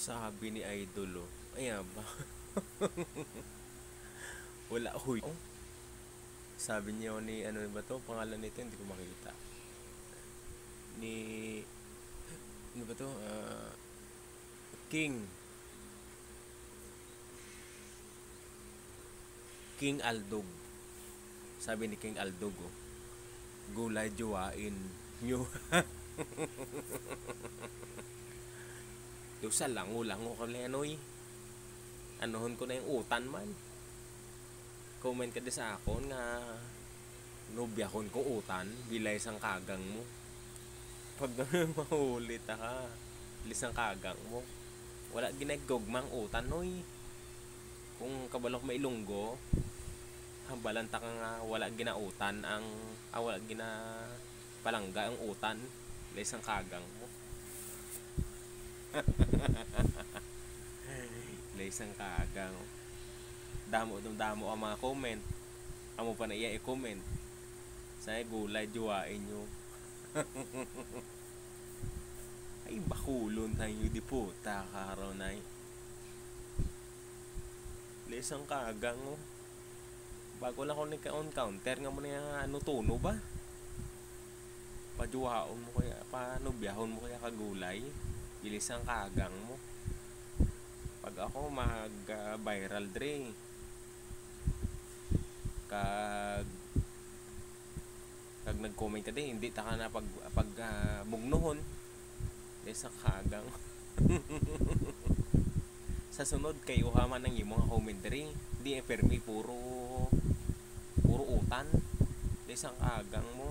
Sabi ni Idol, oh. Ayan ba? Wala, huy. Oh, sabi niya ni, ano ba to? Pangalan nito, hindi ko makita. Ni, ano ba to? King. King Aldog. Sabi ni King Aldog, oh. Gulay juwain nyo. Yung sa lango-lango ka lenoy. Anohon ko na yung utan man. Comment ka di sa akon nga nubyahon ko utan bilay sang kagang mo. Pag mahulit ka, lisang kagang mo. Wala ginagugmang utan noy. Kung kabalok mailunggo, hambalanta ka nga wala ginautan ang wala gina palangga ang utan lisang kagang mo. Lisang kagang. Damo ang mga comment. Amo pa na iya i-comment. Sa gulay juwain nyo. Ay bakulon tayo di puta karaw na. Lisang kagang, oh. Bago lang ako nagka-on-counter nga mo na yung ano tuno ba? Pajuwaon mo kaya, panubiyahon mo kaya kagulay. Bilisang kagang mo. Pag ako mag-viral dre. Kag nag-comment ka din, hindi ta ka na pag mugnohon. Lisang kagang. Sa sunod kayo haman ng imong commentary di permi puro utan isang agang mo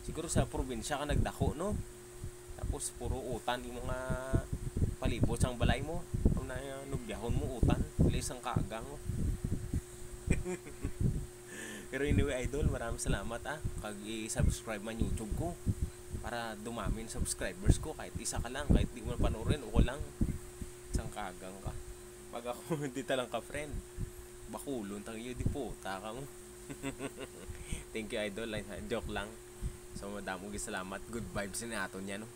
siguro sa probinsya ka nagdako no tapos puro utan imong nga palibot sang balay mo na nubyahon mo utan isang kaagang mo. Pero anyway idol maraming salamat kag i-subscribe man YouTube ko para dumamin subscribers ko kahit isa ka lang kahit di mo panoorin o lang isang kaagang ka. Pag ako hindi talang ka-friend, bakulon tayo di po, taka mo. Thank you idol, joke lang. So madamo salamat, good vibes ni aton yan no.